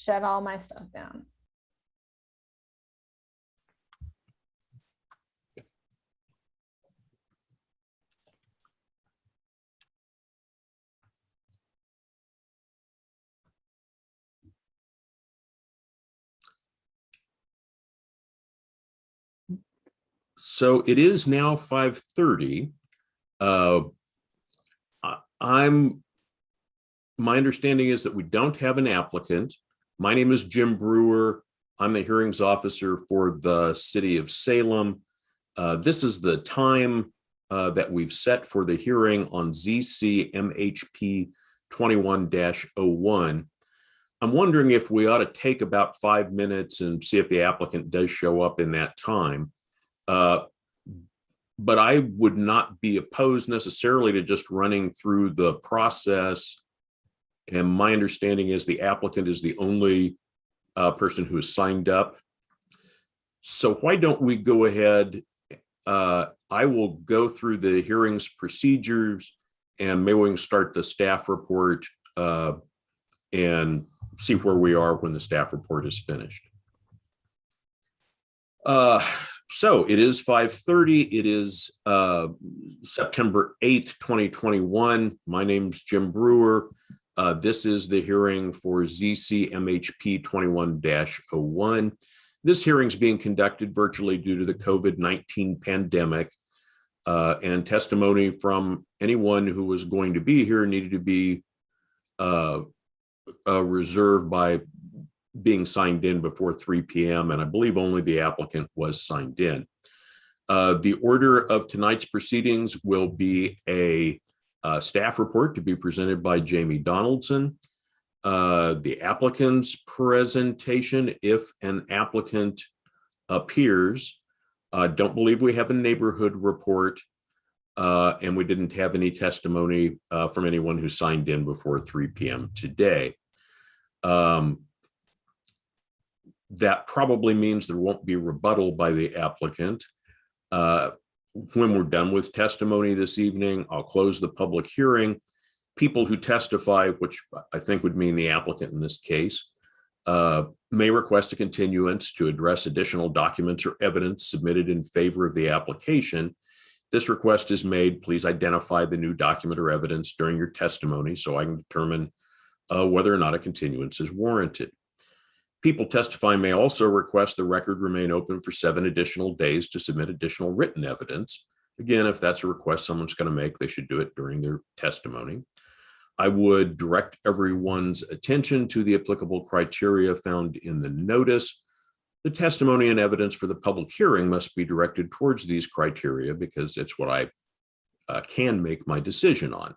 shut all my stuff down. So it is now 5:30. My understanding is that we don't have an applicant. My name is Jim Brewer. I'm the hearings officer for the city of Salem. This is the time that we've set for the hearing on ZCMHP 21-01. I'm wondering if we ought to take about 5 minutes and see if the applicant does show up in that time. But I would not be opposed necessarily to just running through the process. And my understanding is the applicant is the only person who has signed up. So why don't we go ahead? I will go through the hearings procedures and maybe we can start the staff report and see where we are when the staff report is finished. So it is 5:30. It is September 8th, 2021. My name's Jim Brewer. This is the hearing for ZCMHP 21-01. This hearing is being conducted virtually due to the COVID-19 pandemic, and testimony from anyone who was going to be here needed to be reserved by being signed in before 3 p.m. and I believe only the applicant was signed in. The order of tonight's proceedings will be a staff report to be presented by Jamie Donaldson. The applicant's presentation, if an applicant appears. Don't believe we have a neighborhood report, and we didn't have any testimony from anyone who signed in before 3 p.m. today. That probably means there won't be rebuttal by the applicant. When we're done with testimony this evening, I'll close the public hearing. People who testify, which I think would mean the applicant in this case, may request a continuance to address additional documents or evidence submitted in favor of the application. If this request is made, please identify the new document or evidence during your testimony so I can determine whether or not a continuance is warranted. People testifying may also request the record remain open for 7 additional days to submit additional written evidence. Again, if that's a request someone's going to make, they should do it during their testimony. I would direct everyone's attention to the applicable criteria found in the notice. The testimony and evidence for the public hearing must be directed towards these criteria because it's what I can make my decision on.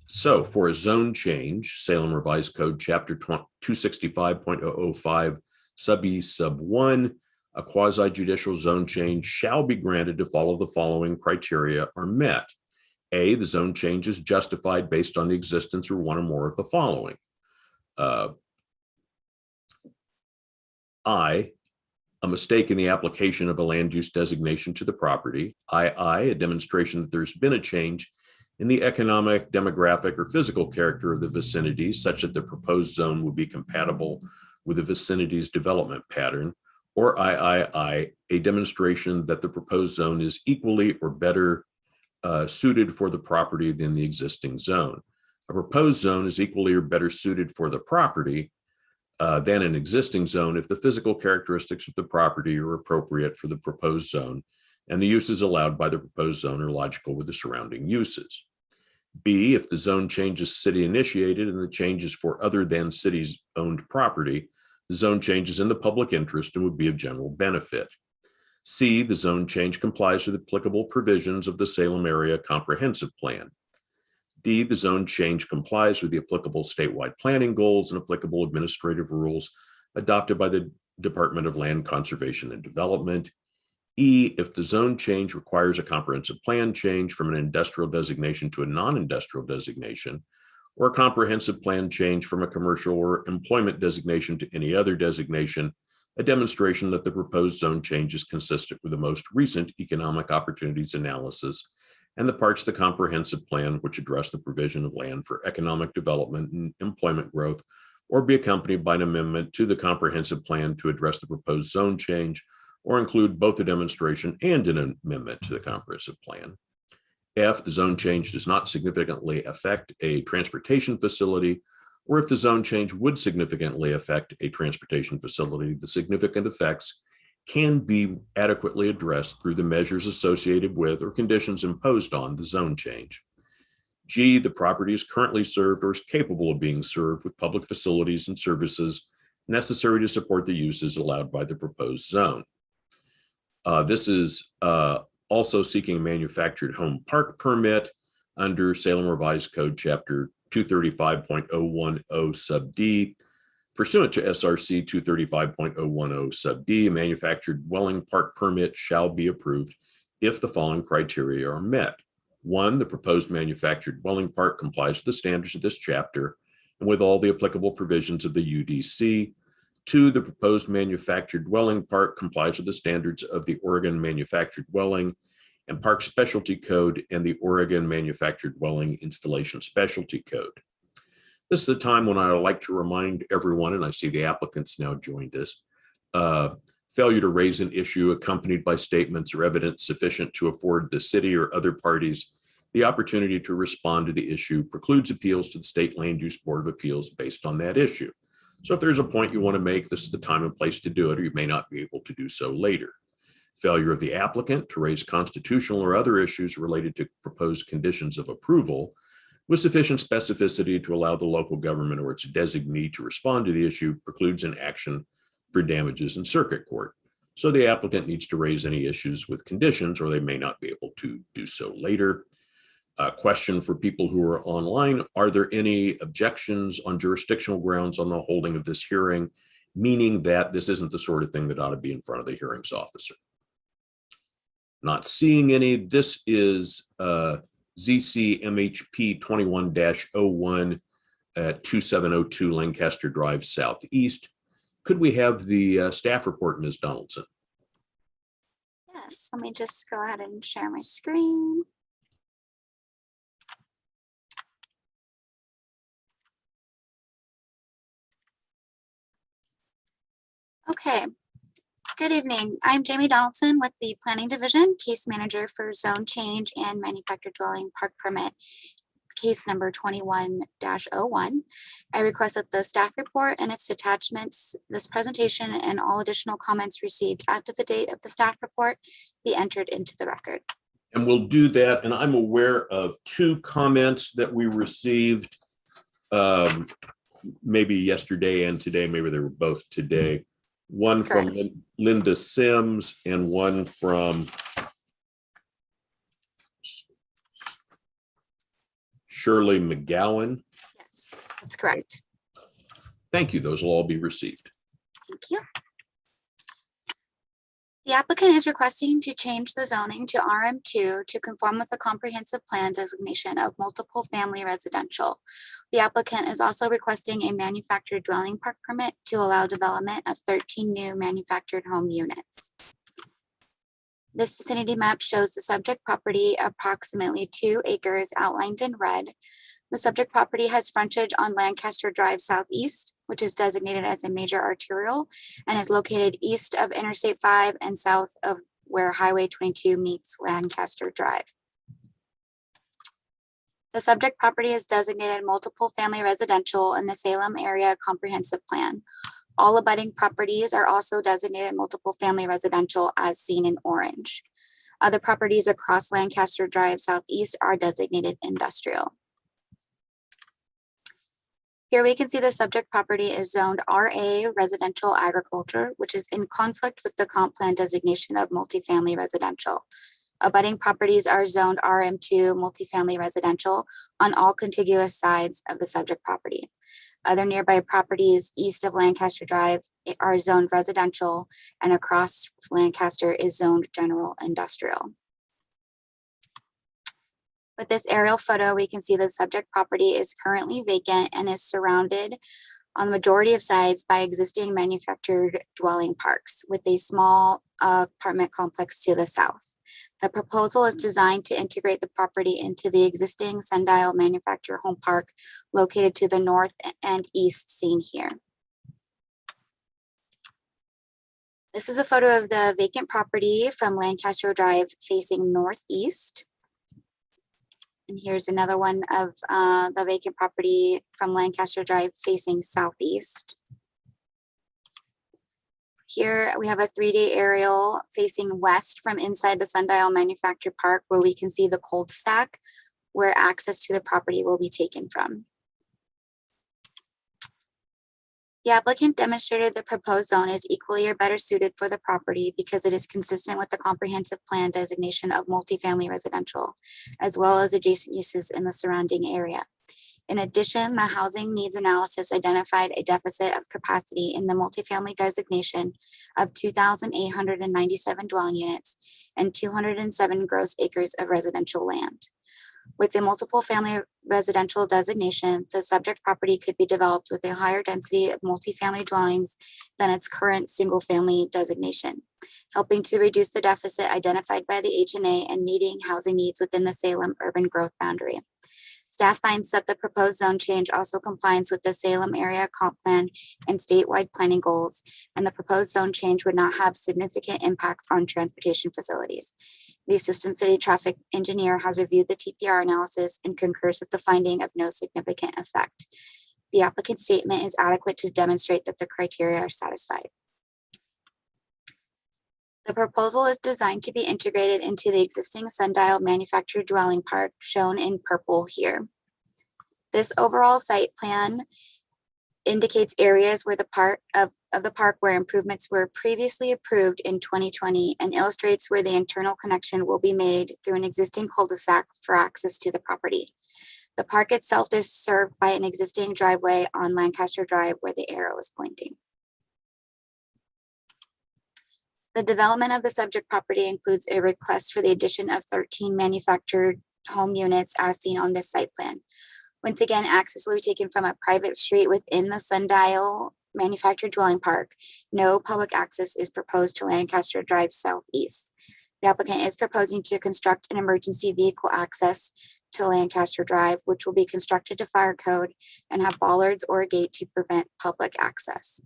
So for a zone change, Salem Revised Code Chapter 265.005 sub E sub 1, a quasi-judicial zone change shall be granted if all of the following criteria are met. A, the zone change is justified based on the existence or one or more of the following. I, a mistake in the application of a land use designation to the property. II, a demonstration that there's been a change in the economic, demographic, or physical character of the vicinity such that the proposed zone would be compatible with the vicinity's development pattern. Or III, a demonstration that the proposed zone is equally or better suited for the property than the existing zone. A proposed zone is equally or better suited for the property than an existing zone if the physical characteristics of the property are appropriate for the proposed zone and the uses allowed by the proposed zone are logical with the surrounding uses. B, if the zone change is city initiated and the change is for other than city's owned property, the zone change is in the public interest and would be of general benefit. C, the zone change complies with applicable provisions of the Salem Area Comprehensive Plan. D, the zone change complies with the applicable statewide planning goals and applicable administrative rules adopted by the Department of Land Conservation and Development. E, if the zone change requires a comprehensive plan change from an industrial designation to a non-industrial designation, or a comprehensive plan change from a commercial or employment designation to any other designation, a demonstration that the proposed zone change is consistent with the most recent economic opportunities analysis and the parts of the comprehensive plan which address the provision of land for economic development and employment growth or be accompanied by an amendment to the comprehensive plan to address the proposed zone change, or include both a demonstration and an amendment to the comprehensive plan. F, the zone change does not significantly affect a transportation facility, or if the zone change would significantly affect a transportation facility, the significant effects can be adequately addressed through the measures associated with or conditions imposed on the zone change. G, the property is currently served or is capable of being served with public facilities and services necessary to support the uses allowed by the proposed zone. This is also seeking a manufactured home park permit under Salem Revised Code Chapter 235.010 sub D. Pursuant to SRC 235.010 sub D, a manufactured dwelling park permit shall be approved if the following criteria are met. 1, the proposed manufactured dwelling park complies with the standards of this chapter and with all the applicable provisions of the UDC. 2, the proposed manufactured dwelling park complies with the standards of the Oregon Manufactured Dwelling and Park Specialty Code and the Oregon Manufactured Dwelling Installation Specialty Code. This is the time when I would like to remind everyone, and I see the applicants now joined us, failure to raise an issue accompanied by statements or evidence sufficient to afford the city or other parties the opportunity to respond to the issue precludes appeals to the State Land Use Board of Appeals based on that issue. So if there's a point you want to make, this is the time and place to do it, or you may not be able to do so later. Failure of the applicant to raise constitutional or other issues related to proposed conditions of approval with sufficient specificity to allow the local government or its designee to respond to the issue precludes an action for damages in circuit court. So the applicant needs to raise any issues with conditions, or they may not be able to do so later. Question for people who are online: are there any objections on jurisdictional grounds on the holding of this hearing, meaning that this isn't the sort of thing that ought to be in front of the hearings officer? Not seeing any. This is ZCMHP 21-01 at 2702 Lancaster Drive Southeast. Could we have the staff report, Ms. Donaldson? Yes, let me just go ahead and share my screen. Okay, good evening. I'm Jamie Donaldson with the Planning Division, Case Manager for Zone Change and Manufactured Dwelling Park Permit, case number 21-01. I request that the staff report and its attachments, this presentation, and all additional comments received after the date of the staff report be entered into the record. And we'll do that. And I'm aware of 2 comments that we received maybe yesterday and today. Maybe they were both today. One from Linda Sims and one from Shirley McGowan. Yes, that's correct. Thank you. Those will all be received. Thank you. The applicant is requesting to change the zoning to RM2 to conform with the comprehensive plan designation of multiple family residential. The applicant is also requesting a manufactured dwelling park permit to allow development of 13 new manufactured home units. This vicinity map shows the subject property approximately 2 acres outlined in red. The subject property has frontage on Lancaster Drive Southeast, which is designated as a major arterial and is located east of Interstate 5 and south of where Highway 22 meets Lancaster Drive. The subject property is designated multiple family residential in the Salem Area Comprehensive Plan. All abutting properties are also designated multiple family residential as seen in orange. Other properties across Lancaster Drive Southeast are designated industrial. Here we can see the subject property is zoned RA Residential Agriculture, which is in conflict with the comp plan designation of multifamily residential. Abutting properties are zoned RM2 multifamily residential on all contiguous sides of the subject property. Other nearby properties east of Lancaster Drive are zoned residential, and across Lancaster is zoned general industrial. With this aerial photo, we can see the subject property is currently vacant and is surrounded on the majority of sites by existing manufactured dwelling parks with a small apartment complex to the south. The proposal is designed to integrate the property into the existing sundial manufactured home park located to the north and east seen here. This is a photo of the vacant property from Lancaster Drive facing northeast. And here's another one of the vacant property from Lancaster Drive facing southeast. Here we have a 3D aerial facing west from inside the Sundial Manufactured Park, where we can see the cul-de-sac where access to the property will be taken from. The applicant demonstrated the proposed zone is equally or better suited for the property because it is consistent with the comprehensive plan designation of multifamily residential, as well as adjacent uses in the surrounding area. In addition, the housing needs analysis identified a deficit of capacity in the multifamily designation of 2,897 dwelling units and 207 gross acres of residential land. With the multiple family residential designation, the subject property could be developed with a higher density of multifamily dwellings than its current single family designation, helping to reduce the deficit identified by the HNA and meeting housing needs within the Salem urban growth boundary. Staff finds that the proposed zone change also complies with the Salem area comp plan and statewide planning goals, and the proposed zone change would not have significant impacts on transportation facilities. The Assistant City Traffic Engineer has reviewed the TPR analysis and concurs with the finding of no significant effect. The applicant's statement is adequate to demonstrate that the criteria are satisfied. The proposal is designed to be integrated into the existing Sundial Manufactured Dwelling Park shown in purple here. This overall site plan indicates areas where the part of the park where improvements were previously approved in 2020 and illustrates where the internal connection will be made through an existing cul-de-sac for access to the property. The park itself is served by an existing driveway on Lancaster Drive where the arrow is pointing. The development of the subject property includes a request for the addition of 13 manufactured home units as seen on this site plan. Once again, access will be taken from a private street within the Sundial Manufactured Dwelling Park. No public access is proposed to Lancaster Drive Southeast. The applicant is proposing to construct an emergency vehicle access to Lancaster Drive, which will be constructed to fire code and have bollards or a gate to prevent public access.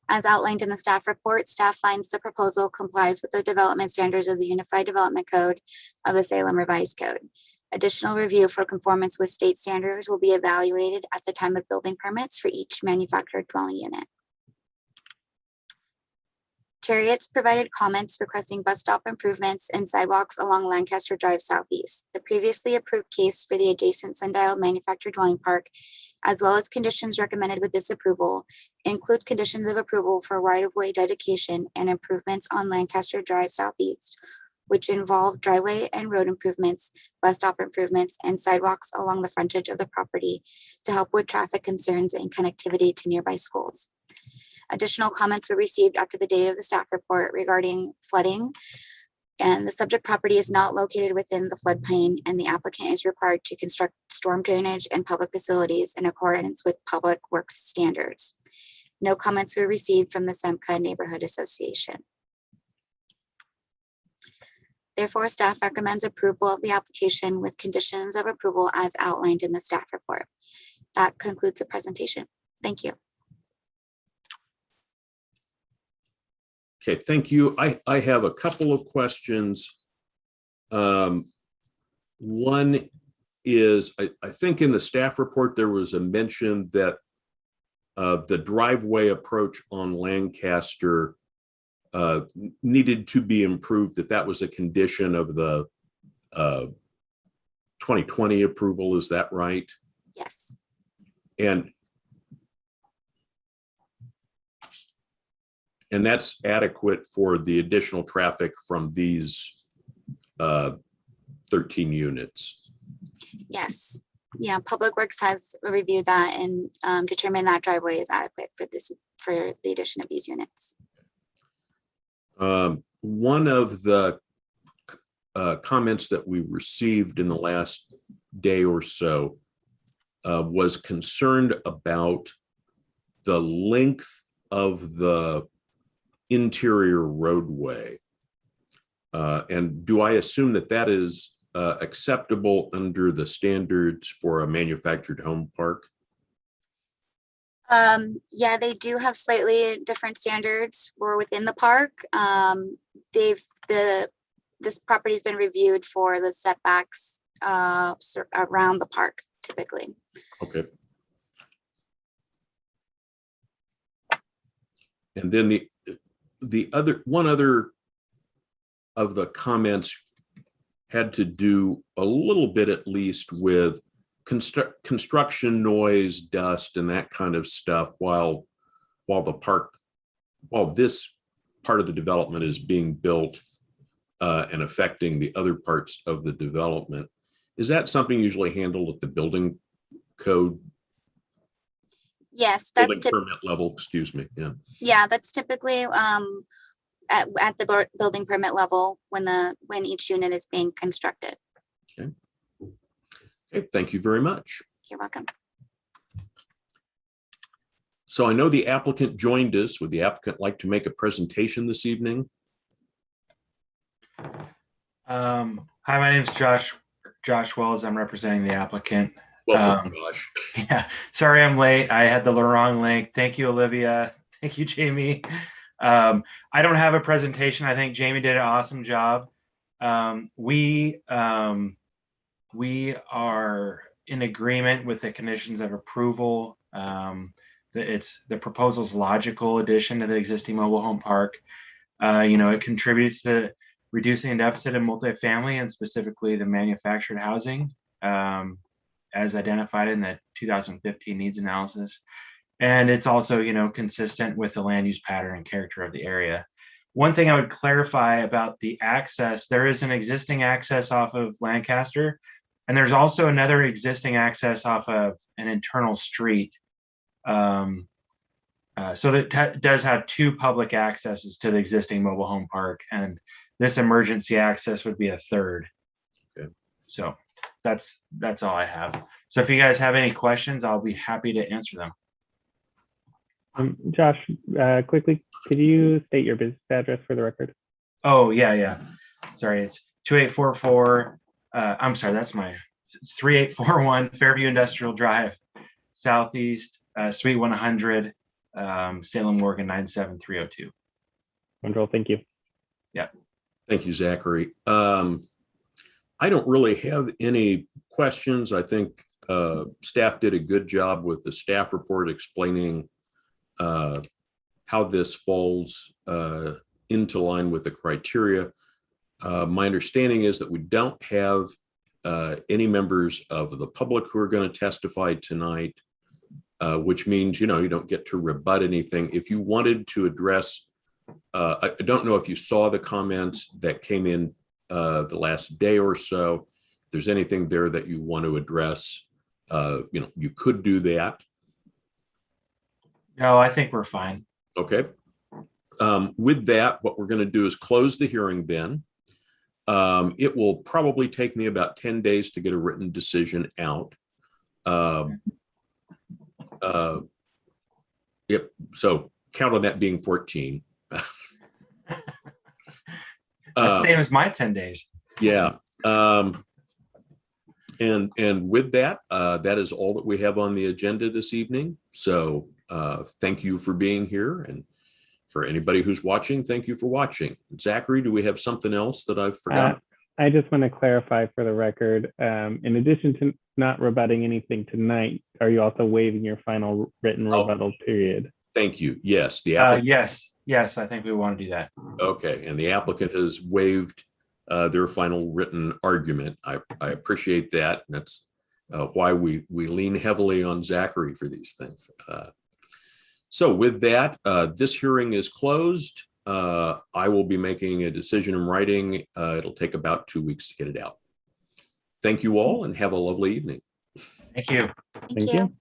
As outlined in the staff report, staff finds the proposal complies with the development standards of the Unified Development Code of the Salem Revised Code. Additional review for conformance with state standards will be evaluated at the time of building permits for each manufactured dwelling unit. Chariots provided comments requesting bus stop improvements and sidewalks along Lancaster Drive Southeast. The previously approved case for the adjacent Sundial Manufactured Dwelling Park, as well as conditions recommended with this approval, include conditions of approval for right-of-way dedication and improvements on Lancaster Drive Southeast, which involve driveway and road improvements, bus stop improvements, and sidewalks along the frontage of the property to help with traffic concerns and connectivity to nearby schools. Additional comments were received after the date of the staff report regarding flooding, and the subject property is not located within the floodplain, and the applicant is required to construct storm drainage and public facilities in accordance with public works standards. No comments were received from the Semka Neighborhood Association. Therefore, staff recommends approval of the application with conditions of approval as outlined in the staff report. That concludes the presentation. Thank you. Okay, thank you. I have a couple of questions. One is, I think in the staff report, there was a mention that the driveway approach on Lancaster needed to be improved, that was a condition of the 2020 approval. Is that right? Yes. And that's adequate for the additional traffic from these 13 units. Yes. Yeah, Public Works has reviewed that and determined that driveway is adequate for the addition of these units. One of the comments that we received in the last day or so was concerned about the length of the interior roadway. And do I assume that that is acceptable under the standards for a manufactured home park? Yeah, they do have slightly different standards for within the park. This property's been reviewed for the setbacks around the park typically. Okay. And then one other of the comments had to do a little bit, at least, with construction noise, dust, and that kind of stuff while this part of the development is being built and affecting the other parts of the development. Is that something usually handled at the building code? Yes, building permit level, excuse me. Yeah. Yeah, that's typically at the building permit level when each unit is being constructed. Okay. Okay, thank you very much. You're welcome. So I know the applicant joined us. Would the applicant like to make a presentation this evening? Hi, my name is Josh Wells. I'm representing the applicant. Welcome, Josh. Yeah, sorry I'm late. I had the wrong link. Thank you, Olivia. Thank you, Jamie. I don't have a presentation. I think Jamie did an awesome job. We are in agreement with the conditions of approval. The proposal's logical addition to the existing mobile home park. It contributes to reducing the deficit in multifamily and specifically the manufactured housing, as identified in the 2015 needs analysis. And it's also, consistent with the land use pattern and character of the area. One thing I would clarify about the access, there is an existing access off of Lancaster, and there's also another existing access off of an internal street. So that does have two public accesses to the existing mobile home park, and this emergency access would be a third. Okay. So that's all I have. So if you guys have any questions, I'll be happy to answer them. Josh, quickly, could you state your business address for the record? Oh, yeah. Sorry, it's 2844. I'm sorry, it's 3841 Fairview Industrial Drive, Southeast, Suite 100, Salem, Oregon 97302. Wonderful, thank you. Yeah. Thank you, Zachary. I don't really have any questions. I think staff did a good job with the staff report explaining how this falls into line with the criteria. My understanding is that we don't have any members of the public who are going to testify tonight, which means, you don't get to rebut anything. If you wanted to address, I don't know if you saw the comments that came in the last day or so. If there's anything there that you want to address, you could do that. No, I think we're fine. Okay. With that, what we're going to do is close the hearing then. It will probably take me about 10 days to get a written decision out. Yep. So count on that being 14. That's same as my 10 days. Yeah. And with that, that is all that we have on the agenda this evening. So thank you for being here. And for anybody who's watching, thank you for watching. Zachary, do we have something else that I've forgotten? I just want to clarify for the record, in addition to not rebutting anything tonight, are you also waiving your final written rebuttal period? Thank you. Yes. Yes, I think we want to do that. Okay. And the applicant has waived their final written argument. I appreciate that. And that's why we lean heavily on Zachary for these things. So with that, this hearing is closed. I will be making a decision in writing. It'll take about 2 weeks to get it out. Thank you all and have a lovely evening. Thank you. Thank you.